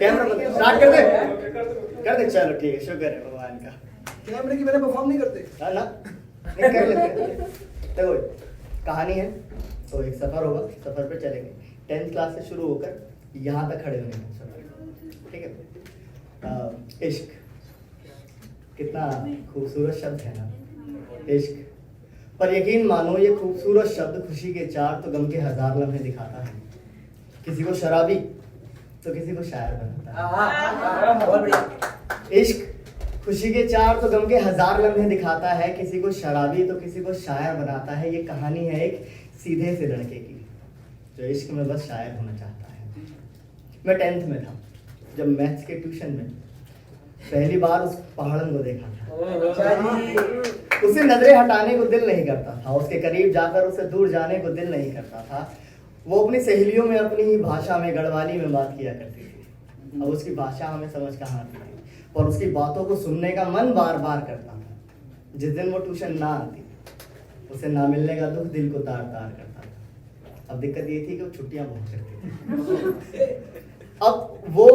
Camera बंद start कर दे चलो ठीक है, शुक्र है भगवान का। कैमरे की बिना परफॉर्म नहीं करते। हाँ ना, नहीं कर लेते। देखो कहानी है तो एक सफर होगा, सफर पे चलेंगे 10th क्लास से शुरू होकर यहाँ तक खड़े होने का सफर, ठीक है। इश्क कितना खूबसूरत शब्द है ना, इश्क। पर यकीन मानो ये खूबसूरत शब्द खुशी के 4 तो गम के 1000 लम्हे दिखाता है। किसी को शराबी तो किसी को शायर बनाता है। इश्क खुशी के 4 तो गम के 1000 लम्हे दिखाता है, किसी को शराबी तो किसी को शायर बनाता है। ये कहानी है एक सीधे से लड़के की जो इश्क में बस शायर होना चाहता है। मैं 10th में था जब मैथ्स के ट्यूशन में पहली बार उस पहाड़न को देखा था। उसे नजरें हटाने को दिल नहीं करता था, उसके करीब जाकर उसे दूर जाने को दिल नहीं करता था। वो अपनी सहेलियों में अपनी ही भाषा में गढ़वाली में बात किया करती थी। अब उसकी भाषा हमें समझ कहाँ आती थी, और उसकी बातों को सुनने का मन बार बार करता था। जिस दिन वो ट्यूशन ना आती उसे ना मिलने का दुख दिल को तार तार करता था। अब दिक्कत ये थी कि वो छुट्टियां बहुत करती थी। अब वो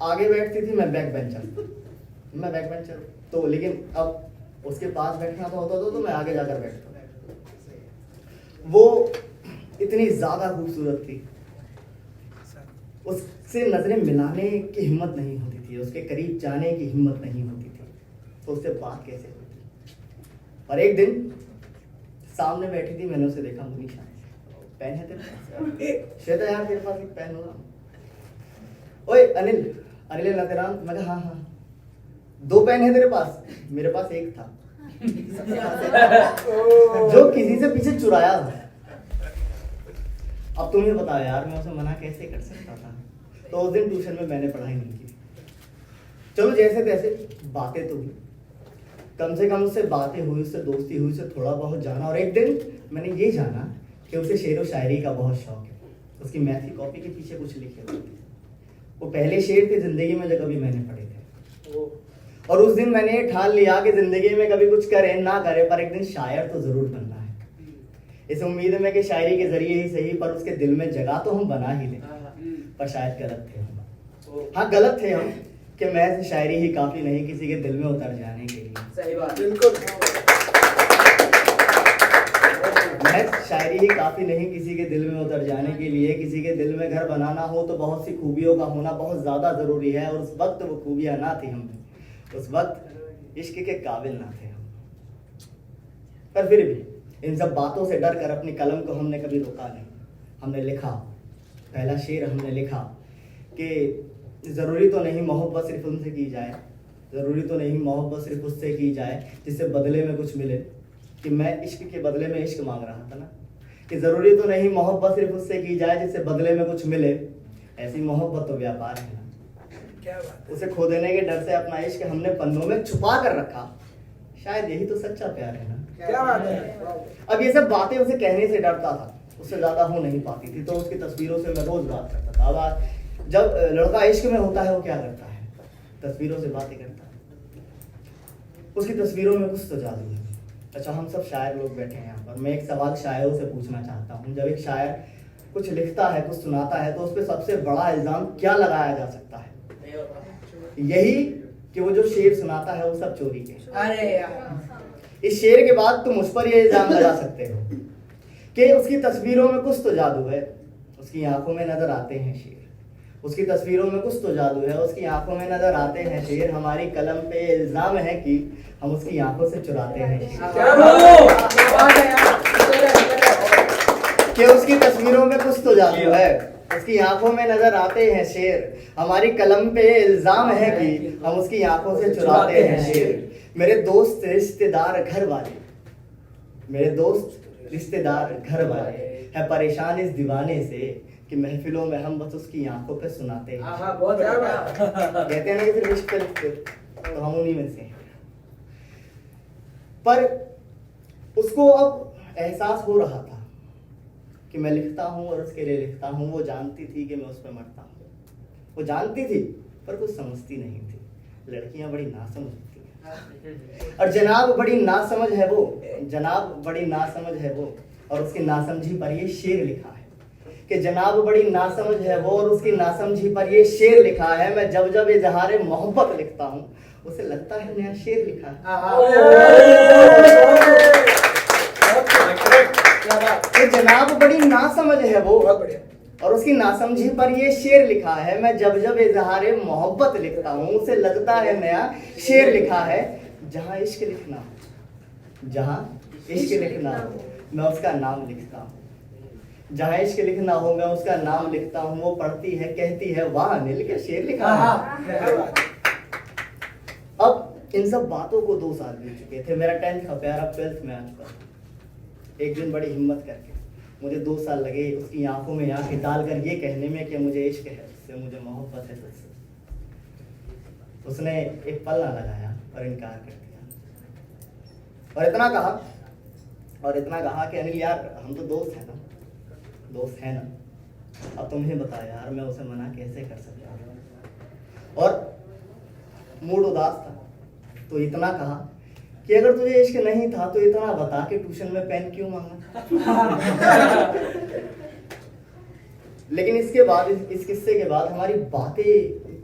आगे बैठती थी, मैं बैक बेंचर तो, लेकिन अब उसके पास बैठना तो होता था तो मैं आगे जाकर बैठता। वो इतनी ज्यादा खूबसूरत थी, उससे नजरें मिलाने की हिम्मत नहीं होती थी, उसके करीब जाने की हिम्मत नहीं होती थी, तो उससे बात कैसे होती। और एक दिन सामने बैठी थी, मैंने उसे देखा, मुनीषा पेन है तेरे पास? श्वेता यार तेरे पास एक पेन होगा? ओए अनिल ना तेरा? मैं कहा हाँ 2 पेन है तेरे पास? मेरे पास एक था जो किसी से पीछे चुराया था। अब तुम ये बताओ यार, मैं उसे मना कैसे कर सकता था। तो उस दिन ट्यूशन में मैंने पढ़ाई नहीं की। चलो जैसे तैसे बातें तो हुई, कम से कम उससे बातें हुई, उससे दोस्ती हुई, उससे थोड़ा बहुत जाना। और एक दिन मैंने ये जाना कि उसे शेर व शायरी का बहुत शौक है। उसकी मैथ की कॉपी के पीछे कुछ लिखे हुए थे, वो पहले शेर थे जिंदगी में जो कभी मैंने पढ़े थे। और उस दिन मैंने ठान लिया कि जिंदगी में कभी कुछ करे ना करे, पर एक दिन शायर तो जरूर बनना है। इस उम्मीद में कि शायरी के जरिए ही सही, पर उसके दिल में जगह तो हम बना ही लें। पर शायद गलत थे हम। हाँ गलत थे हम कि महज शायरी ही काफी नहीं किसी के दिल में उतर जाने के लिए। सही बात, बिल्कुल। महज शायरी ही काफी नहीं किसी के दिल में उतर जाने के लिए। किसी के दिल में घर बनाना हो तो बहुत सी खूबियों का होना बहुत ज्यादा जरूरी है, और उस वक्त वो खूबियां ना थी हम में, उस वक्त इश्क के काबिल ना थे हम। पर फिर भी इन सब बातों से डर कर अपनी कलम को हमने कभी रोका नहीं। हमने लिखा, पहला शेर हमने लिखा कि ज़रूरी तो नहीं मोहब्बत सिर्फ उनसे की जाए, ज़रूरी तो नहीं मोहब्बत सिर्फ उससे की जाए जिससे बदले में कुछ मिले। कि मैं इश्क के बदले में इश्क मांग रहा था ना, कि ज़रूरी तो नहीं मोहब्बत सिर्फ उससे की जाए जिससे बदले में कुछ मिले। ऐसी मोहब्बत तो व्यापार है ना। क्या बात। उसे खो देने के डर से अपना इश्क हमने पन्नों में छुपा कर रखा। शायद यही तो सच्चा प्यार है ना। क्या बात है। अब ये सब बातें उसे कहने से डरता था, उससे ज्यादा हो नहीं पाती थी, तो उसकी तस्वीरों से मैं रोज बात करता था। अब जब लड़का इश्क में होता है वो क्या करता है, तस्वीरों से बातें करता है। उसकी तस्वीरों में कुछ तो जादू है। अच्छा हम सब शायर लोग बैठे हैं यहाँ पर, मैं एक सवाल शायरों से पूछना चाहता हूँ। जब एक शायर कुछ लिखता है, कुछ सुनाता है, तो उस पर सबसे बड़ा इल्जाम क्या लगाया जा सकता है? यही कि वो जो शेर सुनाता है वो सब चोरी के। अरे यार, इस शेर के बाद तुम उस पर यह इल्जाम लगा सकते हो कि उसकी तस्वीरों में कुछ तो जादू है, उसकी आंखों में नजर आते हैं शेर। उसकी तस्वीरों में कुछ तो जादू है, उसकी आंखों में नजर आते हैं शेर। हमारी कलम पे इल्जाम है कि हम उसकी आंखों से चुराते हैं शेर। कि उसकी तस्वीरों में कुछ तो जादू है, उसकी आंखों में नजर आते हैं शेर। हमारी कलम पे इल्जाम है कि हम उसकी आंखों से चुराते हैं शेर। मेरे दोस्त रिश्तेदार घर वाले, मेरे दोस्त रिश्तेदार घर वाले है परेशान इस दीवाने से कि महफिलों में हम बस उसकी आंखों पे सुनाते हैं। बहुत कहते हैं ना कि सिर्फ इश्क पे लिखते, तो हम उन्हीं में से हैं। पर उसको अब एहसास हो रहा था कि मैं लिखता हूँ और उसके लिए लिखता हूँ। वो जानती थी कि मैं उस पर मरता हूँ, वो जानती थी पर कुछ समझती नहीं थी। लड़कियां बड़ी नासमझ होती हैं, और जनाब बड़ी नासमझ है वो, जनाब बड़ी नासमझ है वो। और उसकी नासमझी पर ये शेर लिखा है कि जनाब बड़ी नासमझ है वो और उसकी नासमझी पर ये शेर लिखा है। मैं जब जब इजहार मोहब्बत लिखता हूँ उसे लगता है नया शेर लिखा है। कि जनाब बड़ी नासमझ है वो और उसकी नासमझी पर ये शेर लिखा है। मैं जब जब इजहार मोहब्बत लिखता हूँ उसे लगता है नया शेर लिखा है। जहाँ इश्क लिखना हो, जहाँ इश्क लिखना हो मैं उसका नाम लिखता हूँ। जहाँ इश्क लिखना हो मैं उसका नाम लिखता हूँ। वो पढ़ती है कहती है वाह अनिल क्या शेर लिखा है। अब इन सब बातों को 2 साल बीत चुके थे। मेरा 10th का प्यार अब 12th में आ चुका था। एक दिन बड़ी हिम्मत करके मुझे 2 साल लगे उसकी आंखों में आंखें डालकर ये कहने में कि मुझे इश्क है उससे, मुझे मोहब्बत है तुझसे। उसने एक पल ना लगाया और इनकार कर दिया और इतना कहा कि अनिल यार हम तो दोस्त हैं ना, अब तुम ही बता यार मैं उसे मना कैसे कर सकता हूँ। और मूड उदास था तो इतना कहा कि अगर तुझे इश्क नहीं था तो इतना बता कि ट्यूशन में पेन क्यों मांगा। लेकिन इसके बाद इस किस्से के बाद हमारी बातें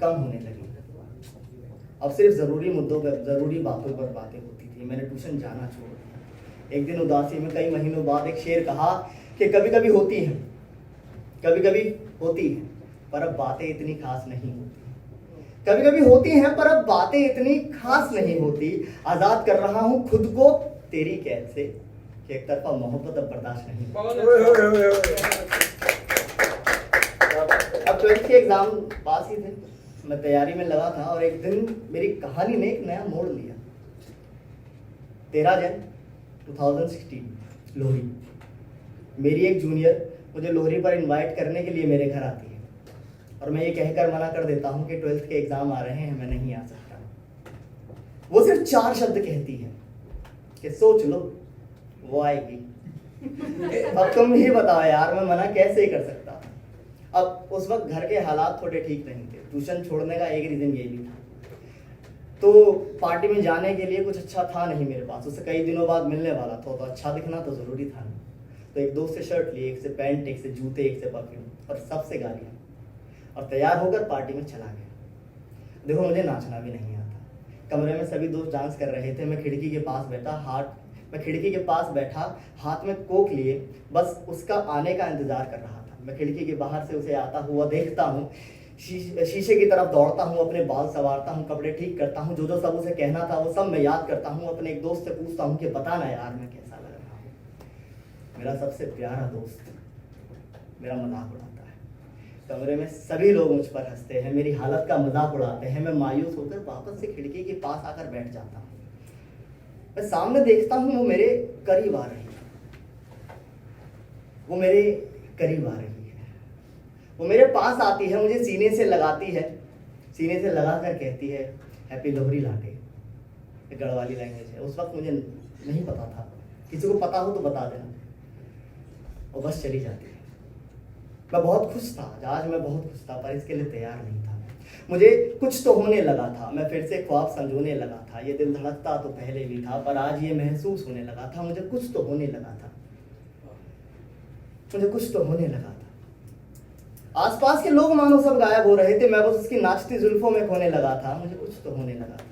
कम होने लगी। अब सिर्फ जरूरी मुद्दों पर, जरूरी बातों पर बातें होती थी। मैंने ट्यूशन जाना छोड़ दिया। एक दिन उदासी में कई महीनों बाद एक शेर कहा कि कभी कभी होती है पर अब बातें इतनी खास नहीं होती। कभी कभी होती हैं पर अब बातें इतनी खास नहीं होती। आजाद कर रहा हूं खुद को तेरी कैद से कि एक तरफा मोहब्बत अब बर्दाश्त नहीं। अब 12th के एग्जाम पास ही थे, मैं तैयारी में लगा था और एक दिन मेरी कहानी ने एक नया मोड़ लिया। 13 जनवरी 2016 लोहरी। मेरी एक जूनियर मुझे लोहरी पर इनवाइट करने के लिए मेरे घर आती है और मैं ये कहकर मना कर देता हूँ कि 12th के एग्जाम आ रहे हैं, मैं नहीं आ सकता। वो सिर्फ 4 शब्द कहती है कि सोच लो वो आएगी। अब तुम ही बताओ यार मैं मना कैसे कर सकता। अब उस वक्त घर के हालात थोड़े ठीक नहीं थे। ट्यूशन छोड़ने का एक रीजन ये भी था। तो पार्टी में जाने के लिए कुछ अच्छा था नहीं मेरे पास। उससे कई दिनों बाद मिलने वाला था तो अच्छा दिखना तो जरूरी था ना। तो एक दोस्त से शर्ट ली, एक से पैंट, एक से जूते, एक से परफ्यूम और सबसे गालियाँ, और तैयार होकर पार्टी में चला गया। देखो मुझे नाचना भी नहीं आता। कमरे में सभी दोस्त डांस कर रहे थे। मैं खिड़की के पास बैठा हाथ में कोक लिए बस उसका आने का इंतजार कर रहा था। मैं खिड़की के बाहर से उसे आता हुआ देखता हूँ। शीशे की तरफ दौड़ता हूँ, अपने बाल संवारता हूँ, कपड़े ठीक करता हूँ। जो सब उसे कहना था वो सब मैं याद करता हूँ। अपने एक दोस्त से पूछता हूँ कि बता ना यार मैं कैसा लग रहा हूँ। मेरा सबसे प्यारा दोस्त मेरा मजाक उड़ाता है। कमरे में सभी लोग मुझ पर हंसते हैं, मेरी हालत का मजाक उड़ाते हैं। मैं मायूस होकर वापस से खिड़की के पास आकर बैठ जाता हूँ। मैं सामने देखता हूँ वो मेरे करीब आ रही है। वो मेरे पास आती है, मुझे सीने से लगाती है, सीने से लगा कर कहती है happy Lohri latte. Garhwali language है। उस वक्त मुझे नहीं पता था, किसी को पता हो तो बता देना। और बस चली जाती है। मैं बहुत खुश था, आज मैं बहुत खुश था, पर इसके लिए तैयार नहीं था। मुझे कुछ तो होने लगा था। मैं फिर से ख्वाब संजोने लगा था। ये दिल धड़कता तो पहले भी था, पर आज ये महसूस होने लगा था मुझे कुछ तो होने लगा था। आसपास के लोग मानो सब गायब हो रहे थे। मैं बस उसकी नाचती जुल्फों में खोने लगा था। मुझे कुछ तो होने लगा था।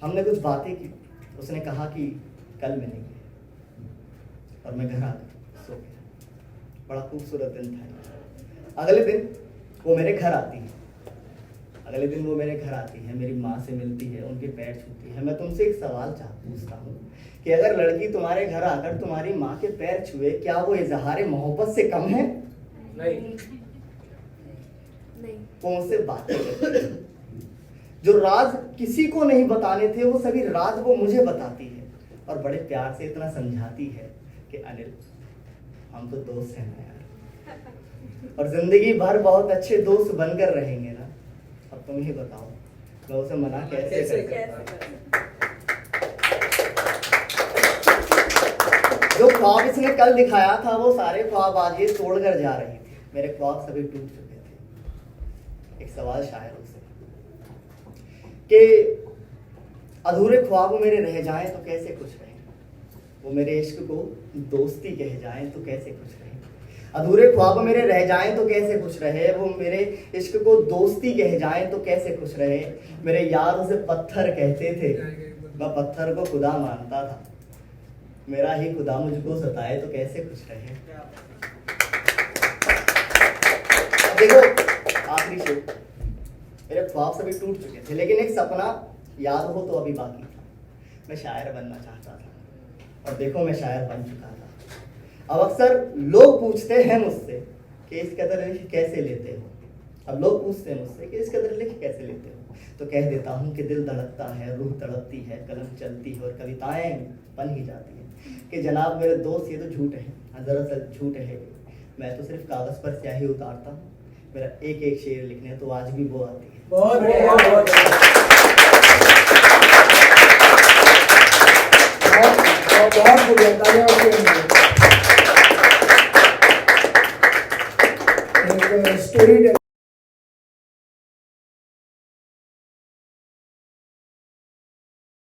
हमने कुछ बातें की। उसने कहा कि कल मिलेंगे और मैं घर आकर सो गया। बड़ा खूबसूरत दिन था। अगले दिन वो मेरे घर आती है। मेरी माँ से मिलती है, उनके पैर छूती है। मैं तुमसे एक सवाल पूछता हूँ कि अगर लड़की तुम्हारे घर आकर तुम्हारी माँ के पैर छुए, क्या वो इजहार मोहब्बत से कम है? नहीं। वो मुझसे बातें करती है। जो राज किसी को नहीं बताने थे वो सभी राज वो मुझे बताती है और बड़े प्यार से इतना समझाती है कि अनिल हम तो दोस्त हैं ना यार, और जिंदगी भर बहुत अच्छे दोस्त बनकर रहेंगे ना। अब तुम ही बताओ मैं उसे मना कैसे कर। जो ख्वाब इसने कल दिखाया था वो सारे ख्वाब आज ये तोड़ कर जा रही थी। मेरे ख्वाब सभी टूट चुके थे। एक सवाल शायरों से कि अधूरे ख्वाब मेरे रह जाएं तो कैसे खुश रहें, वो मेरे इश्क को दोस्ती कह जाएं तो कैसे खुश रहें। अधूरे ख्वाब मेरे रह जाएं तो कैसे खुश रहे, वो मेरे इश्क को दोस्ती कह जाएं तो कैसे खुश रहे। मेरे यार उसे पत्थर कहते थे, मैं पत्थर को खुदा मानता था, मेरा ही खुदा मुझको सताए तो कैसे खुश रहे। अब देखो आखिरी शेर, मेरे ख्वाब सभी टूट चुके थे लेकिन एक सपना याद हो तो अभी बाकी था। मैं शायर बनना चाहता था और देखो मैं शायर बन चुका था। अब अक्सर लोग पूछते हैं मुझसे कि इस कदर लिख कैसे लेते हो। अब लोग पूछते हैं मुझसे कि इस कदर लिख कैसे लेते हो, तो कह देता हूँ कि दिल धड़कता है, रूह तड़पती है, कलम चलती है और कविताएं बन ही जाती हैं। कि जनाब मेरे दोस्त ये तो झूठ है, दरअसल झूठ है, मैं तो सिर्फ कागज़ पर स्याही उतारता हूँ। मेरा एक एक शेर लिखने तो आज भी वो आती है। बहुत बढ़िया, बहुत बढ़िया, तालियां होती हैं। एक स्टोरी